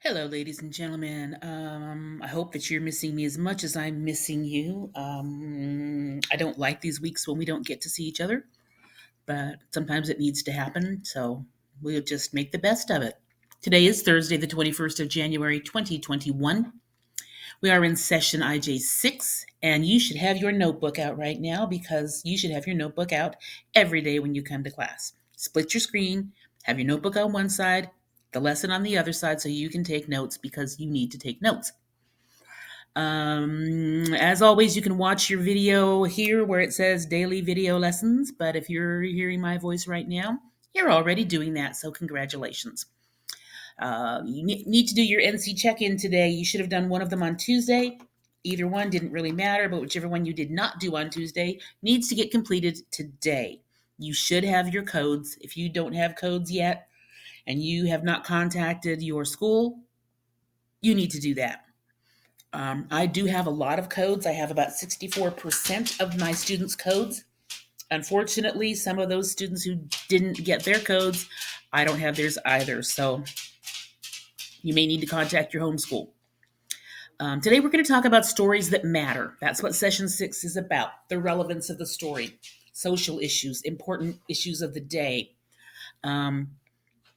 Hello, ladies and gentlemen. I hope that you're missing me as much as I'm missing you. I don't like these weeks when we don't get to see each other, but sometimes it needs to happen, so we'll just make the best of it. Today is Thursday, the 21st of January, 2021. We are in session IJ6, and you should have your notebook out right now because you should have your notebook out every day when you come to class. Split your screen, have your notebook on one side, the lesson on the other side so you can take notes because you need to take notes. As always, you can watch your video here where it says daily video lessons, but if you're hearing my voice right now, you're already doing that, so congratulations. You need to do your NC check-in today. You should have done one of them on Tuesday. Either one didn't really matter, but whichever one you did not do on Tuesday needs to get completed today. You should have your codes. If you don't have codes yet and you have not contacted your school, you need to do that. I do have a lot of codes. I have about 64% of my students' codes. Unfortunately, some of those students who didn't get their codes, I don't have theirs either. So you may need to contact your homeschool. Today, we're going to talk about stories that matter. That's what session 6 is about, the relevance of the story, social issues, important issues of the day.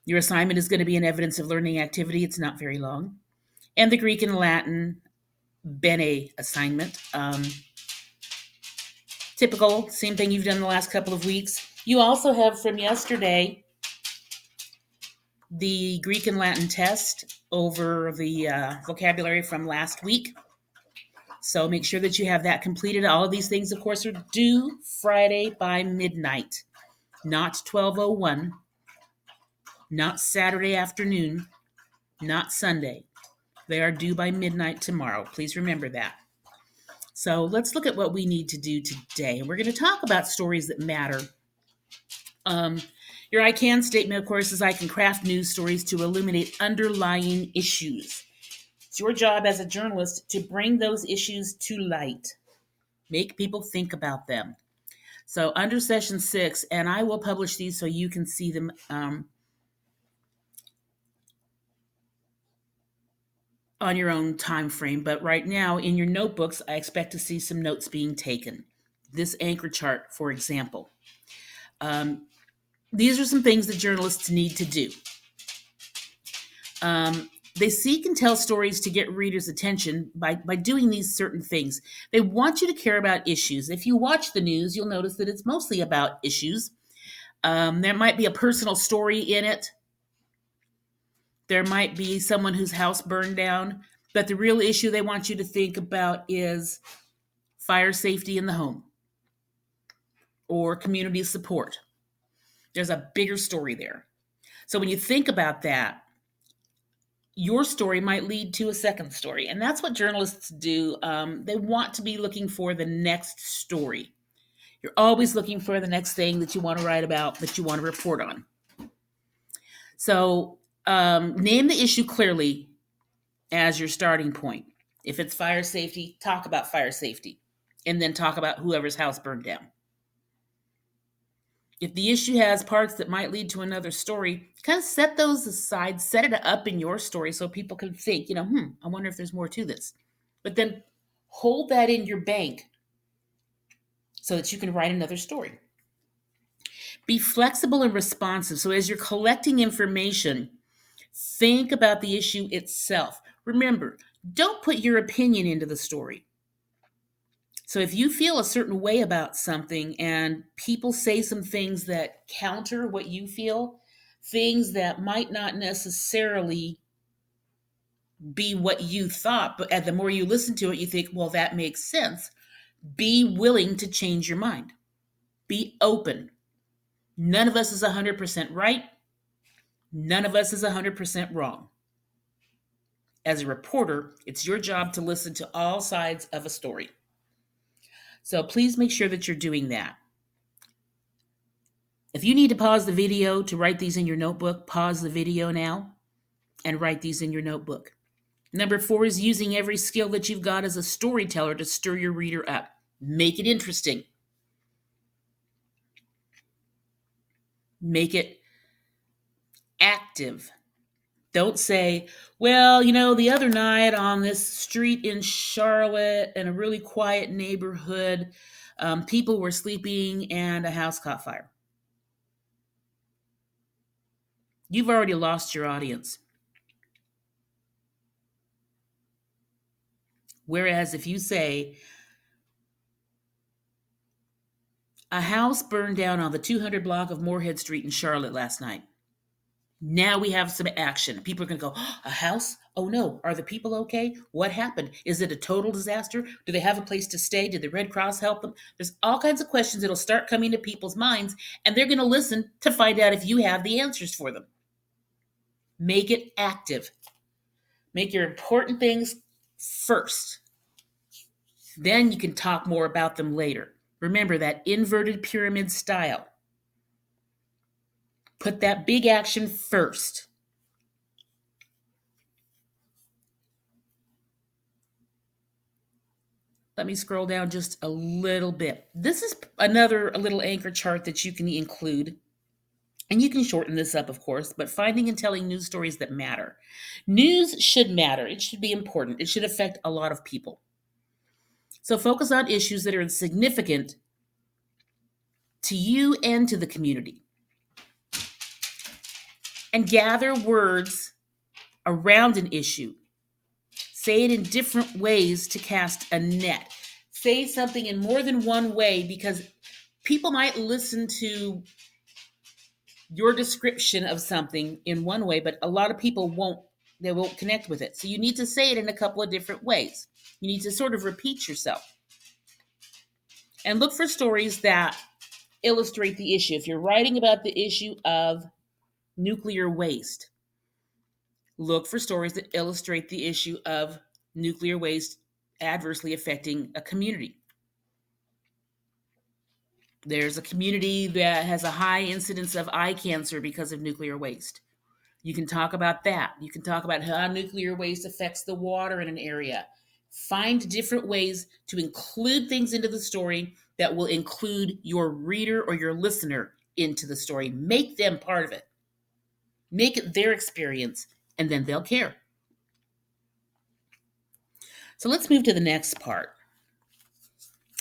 Your assignment is going to be an evidence of learning activity. It's not very long. And the Greek and Latin Bene assignment. Typical, same thing you've done the last couple of weeks. You also have from yesterday the Greek and Latin test over the vocabulary from last week. So make sure that you have that completed. All of these things, of course, are due Friday by midnight, not 12:01, not Saturday afternoon, not Sunday. They are due by midnight tomorrow. Please remember that. So let's look at what we need to do today. We're going to talk about stories that matter. Your I can statement, of course, is I can craft news stories to illuminate underlying issues. It's your job as a journalist to bring those issues to light, make people think about them. So under session 6, and I will publish these so you can see them on your own time frame. But right now in your notebooks, I expect to see some notes being taken. This anchor chart, for example. These are some things that journalists need to do. They seek and tell stories to get readers' attention by doing these certain things. They want you to care about issues. If you watch the news, you'll notice that it's mostly about issues. There might be a personal story in it. There might be someone whose house burned down. But the real issue they want you to think about is fire safety in the home or community support. There's a bigger story there. So when you think about that, your story might lead to a second story. And that's what journalists do. They want to be looking for the next story. You're always looking for the next thing that you want to write about, that you want to report on. So name the issue clearly as your starting point. If it's fire safety, talk about fire safety, and then talk about whoever's house burned down. If the issue has parts that might lead to another story, kind of set those aside, set it up in your story so people can think, I wonder if there's more to this. But then hold that in your bank so that you can write another story. Be flexible and responsive. So as you're collecting information, think about the issue itself. Remember, don't put your opinion into the story. So if you feel a certain way about something and people say some things that counter what you feel, things that might not necessarily be what you thought, but the more you listen to it, you think, well, that makes sense. Be willing to change your mind. Be open. None of us is 100% right. None of us is 100% wrong. As a reporter, it's your job to listen to all sides of a story. So please make sure that you're doing that. If you need to pause the video to write these in your notebook, pause the video now and write these in your notebook. Number 4 is using every skill that you've got as a storyteller to stir your reader up. Make it interesting. Make it active. Don't say, well, the other night on this street in Charlotte in a really quiet neighborhood, people were sleeping and a house caught fire. You've already lost your audience. Whereas if you say, a house burned down on the 200 block of Moorhead Street in Charlotte last night. Now we have some action. People are going to go, "Oh, a house? Oh no, are the people okay? What happened? Is it a total disaster? Do they have a place to stay? Did the Red Cross help them?" There's all kinds of questions that'll start coming to people's minds, and they're going to listen to find out if you have the answers for them. Make it active. Make your important things first. Then you can talk more about them later. Remember that inverted pyramid style. Put that big action first. Let me scroll down just a little bit. This is another a little anchor chart that you can include. And you can shorten this up, of course, but finding and telling news stories that matter. News should matter. It should be important. It should affect a lot of people. So focus on issues that are significant to you and to the community. And gather words around an issue. Say it in different ways to cast a net. Say something in more than one way because people might listen to your description of something in one way, but a lot of people won't connect with it. So you need to say it in a couple of different ways. You need to sort of repeat yourself. And look for stories that illustrate the issue. If you're writing about the issue of nuclear waste, look for stories that illustrate the issue of nuclear waste adversely affecting a community. There's a community that has a high incidence of eye cancer because of nuclear waste. You can talk about that. You can talk about how nuclear waste affects the water in an area. Find different ways to include things into the story that will include your reader or your listener into the story. Make them part of it. Make it their experience, and then they'll care. So let's move to the next part.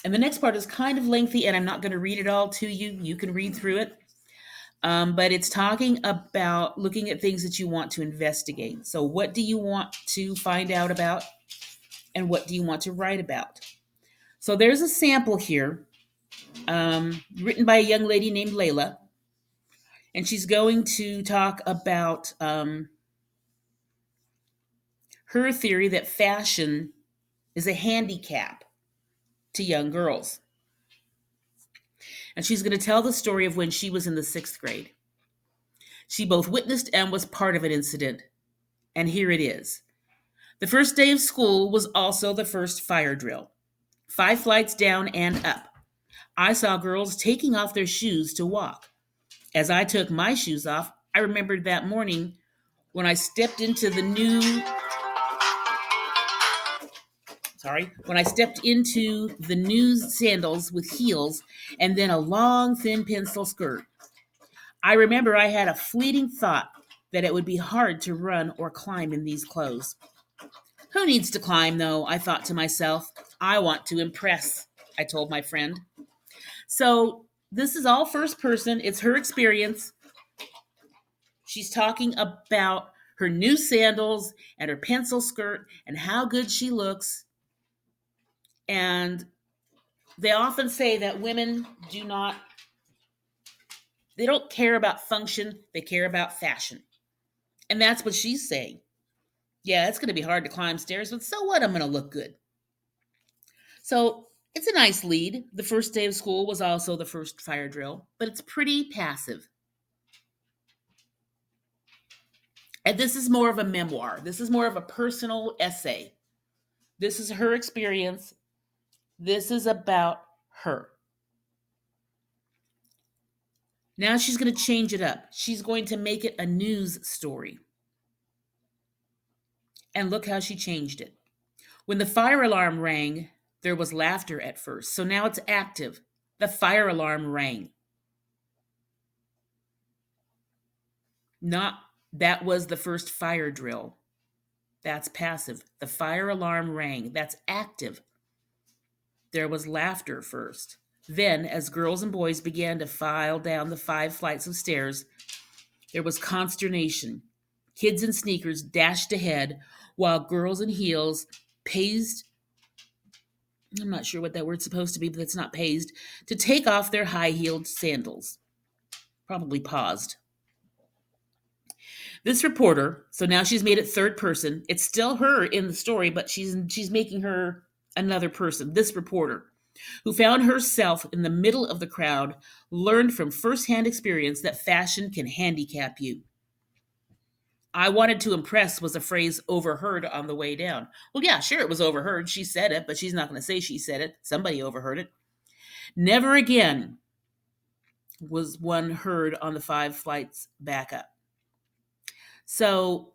And the next part is kind of lengthy, and I'm not going to read it all to you. You can read through it. But it's talking about looking at things that you want to investigate. So, what do you want to find out about, and what do you want to write about? So, there's a sample here written by a young lady named Layla, and she's going to talk about her theory that fashion is a handicap to young girls. And she's going to tell the story of when she was in the 6th grade. She both witnessed and was part of an incident. And here it is. The first day of school was also the first fire drill. 5 flights down and up. I saw girls taking off their shoes to walk. As I took my shoes off, I remembered that morning when I stepped into the new sandals with heels and then a long, thin pencil skirt. I remember I had a fleeting thought that it would be hard to run or climb in these clothes. Who needs to climb, though? I thought to myself. I want to impress, I told my friend. So this is all first person. It's her experience. She's talking about her new sandals and her pencil skirt and how good she looks. And they often say that women they don't care about function, they care about fashion. And that's what she's saying. Yeah, it's going to be hard to climb stairs, but so what? I'm going to look good. So it's a nice lead. The first day of school was also the first fire drill, but it's pretty passive. And this is more of a memoir. This is more of a personal essay. This is her experience. This is about her. Now she's going to change it up. She's going to make it a news story. And look how she changed it. When the fire alarm rang, there was laughter at first. So now it's active. The fire alarm rang. Not That was the first fire drill. That's passive. The fire alarm rang. That's active. There was laughter first. Then, as girls and boys began to file down the 5 flights of stairs, there was consternation. Kids in sneakers dashed ahead, while girls in heels paced. I'm not sure what that word's supposed to be, but it's not paced, to take off their high heeled sandals. Probably paused. This reporter, so now she's made it third person. It's still her in the story, but she's making her another person. This reporter, who found herself in the middle of the crowd, learned from firsthand experience that fashion can handicap you. I wanted to impress was a phrase overheard on the way down. Well, yeah, sure, it was overheard. She said it, but she's not going to say she said it. Somebody overheard it. Never again was one heard on the 5 flights back up. So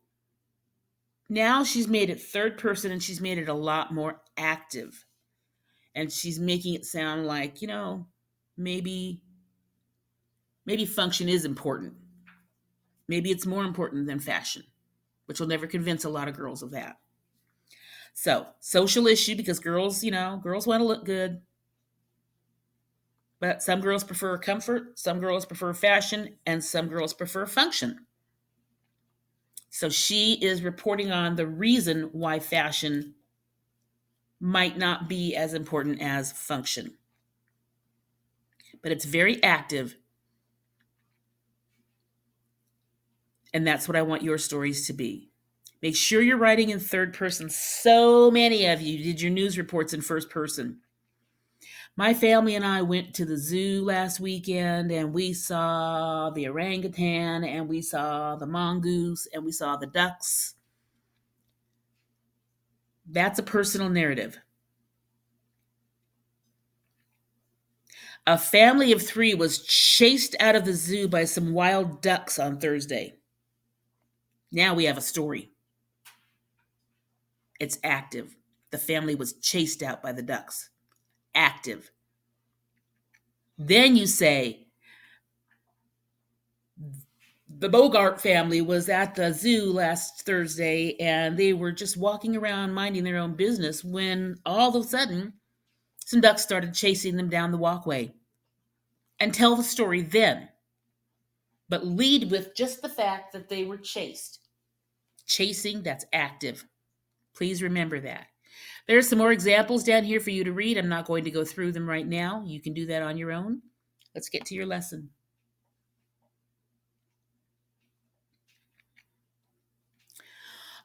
now she's made it third person and she's made it a lot more active. And she's making it sound like, maybe function is important. Maybe it's more important than fashion, which will never convince a lot of girls of that. So, social issue, because girls want to look good. But some girls prefer comfort, some girls prefer fashion, and some girls prefer function. So she is reporting on the reason why fashion might not be as important as function. But it's very active. And that's what I want your stories to be. Make sure you're writing in third person. So many of you did your news reports in first person. My family and I went to the zoo last weekend and we saw the orangutan and we saw the mongoose and we saw the ducks. That's a personal narrative. A family of 3 was chased out of the zoo by some wild ducks on Thursday. Now we have a story. It's active. The family was chased out by the ducks. Active. Then you say, the Bogart family was at the zoo last Thursday and they were just walking around minding their own business when all of a sudden some ducks started chasing them down the walkway. And tell the story then. But lead with just the fact that they were chased. Chasing, that's active. Please remember that. There's some more examples down here for you to read. I'm not going to go through them right now. You can do that on your own. Let's get to your lesson.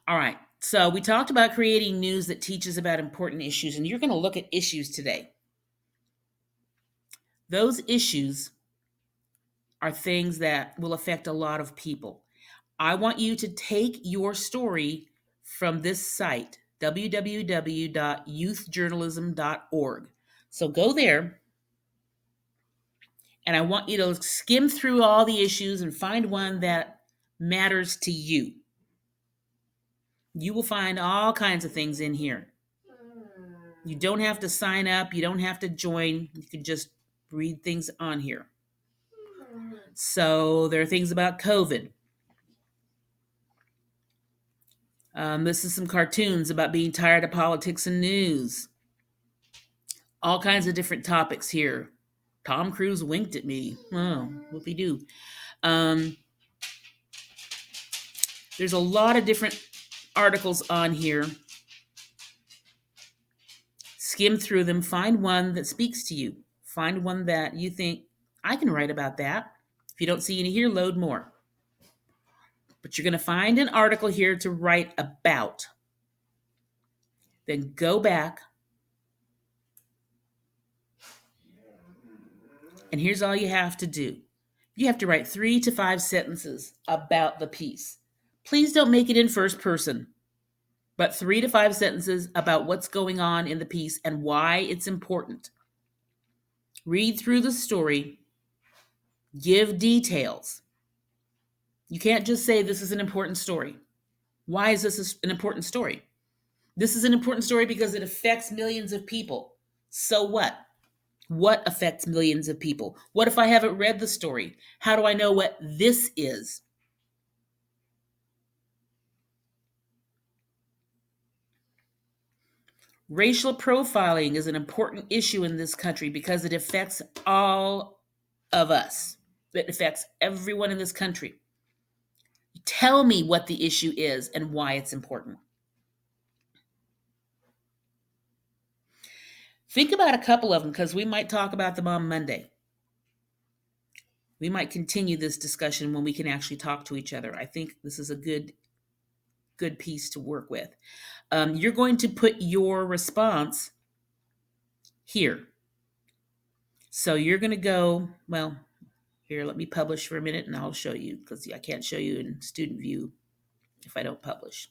All right. So we talked about creating news that teaches about important issues, and you're going to look at issues today. Those issues are things that will affect a lot of people. I want you to take your story from this site, www.youthjournalism.org. So go there, and I want you to skim through all the issues and find one that matters to you. You will find all kinds of things in here. You don't have to sign up. You don't have to join. You can just read things on here. So there are things about COVID. This is some cartoons about being tired of politics and news. All kinds of different topics here. Tom Cruise winked at me. Oh, whoopee-doo. There's a lot of different articles on here. Skim through them. Find one that speaks to you. Find one that you think, I can write about that. If you don't see any here, load more. But you're going to find an article here to write about. Then go back. And here's all you have to do. You have to write 3 to 5 sentences about the piece. Please don't make it in first person, but 3 to 5 sentences about what's going on in the piece and why it's important. Read through the story. Give details. You can't just say this is an important story. Why is this an important story? This is an important story because it affects millions of people. So what? What affects millions of people? What if I haven't read the story? How do I know what this is? Racial profiling is an important issue in this country because it affects all of us. It affects everyone in this country. Tell me what the issue is and why it's important. Think about a couple of them because we might talk about them on Monday. We might continue this discussion when we can actually talk to each other. I think this is a good piece to work with. You're going to put your response here. So you're going to go, well, here, let me publish for a minute and I'll show you because I can't show you in student view if I don't publish.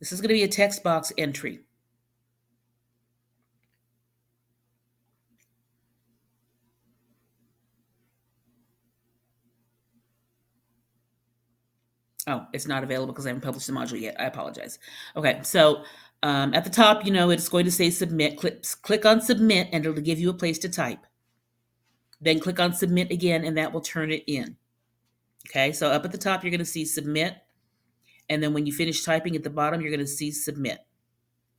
This is going to be a text box entry. Oh, it's not available because I haven't published the module yet. I apologize. Okay, so at the top, it's going to say submit. Click on submit and it'll give you a place to type. Then click on submit again and that will turn it in. Okay, so up at the top, you're going to see submit. And then when you finish typing at the bottom, you're going to see submit.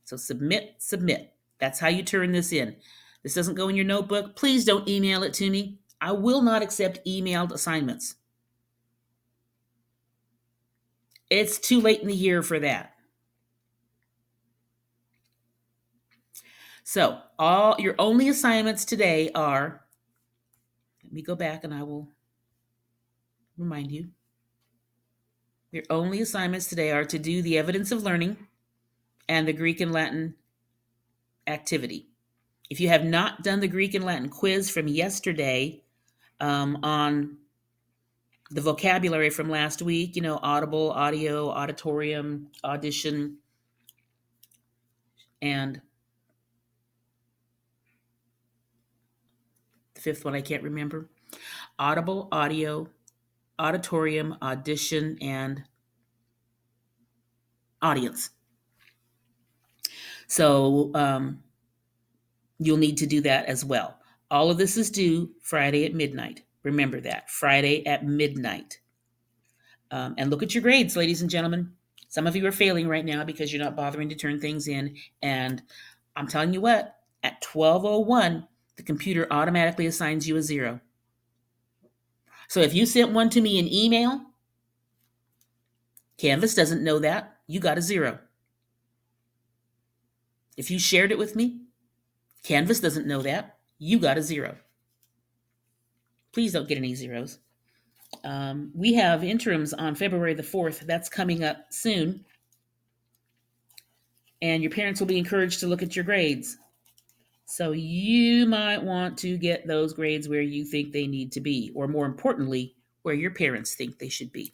So submit, submit. That's how you turn this in. This doesn't go in your notebook. Please don't email it to me. I will not accept emailed assignments. It's too late in the year for that. So all your only assignments today are, let me go back and I will remind you. Your only assignments today are to do the evidence of learning and the Greek and Latin activity. If you have not done the Greek and Latin quiz from yesterday on the vocabulary from last week, audible, audio, auditorium, audition, and the fifth one I can't remember. Audible, audio, auditorium, audition, and audience. So you'll need to do that as well. All of this is due Friday at midnight. Remember that, Friday at midnight. And look at your grades, ladies and gentlemen. Some of you are failing right now because you're not bothering to turn things in. And I'm telling you what, at 12:01, the computer automatically assigns you a 0. So if you sent one to me in email, Canvas doesn't know that. You got a 0. If you shared it with me, Canvas doesn't know that. You got a 0. Please don't get any zeros. We have interims on February the 4th. That's coming up soon. And your parents will be encouraged to look at your grades. So you might want to get those grades where you think they need to be, or more importantly, where your parents think they should be.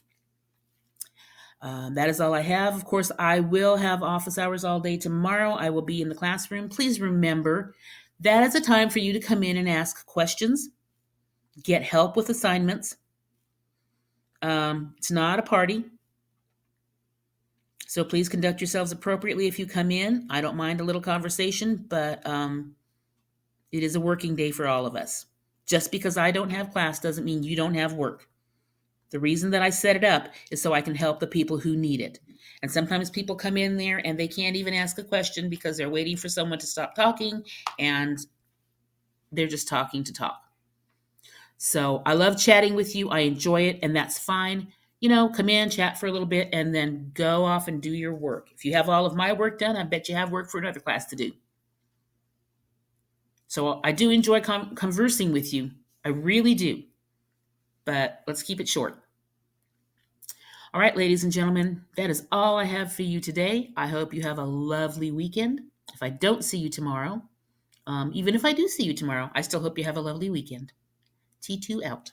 That is all I have. Of course, I will have office hours all day tomorrow. I will be in the classroom. Please remember that is a time for you to come in and ask questions, get help with assignments. It's not a party. So please conduct yourselves appropriately if you come in. I don't mind a little conversation, but it is a working day for all of us. Just because I don't have class doesn't mean you don't have work. The reason that I set it up is so I can help the people who need it. And sometimes people come in there and they can't even ask a question because they're waiting for someone to stop talking and they're just talking to talk. So I love chatting with you. I enjoy it, and that's fine. Come in, chat for a little bit, and then go off and do your work. If you have all of my work done, I bet you have work for another class to do. So I do enjoy conversing with you. I really do. But let's keep it short. All right, ladies and gentlemen, that is all I have for you today. I hope you have a lovely weekend. If I don't see you tomorrow, even if I do see you tomorrow, I still hope you have a lovely weekend. T2 out.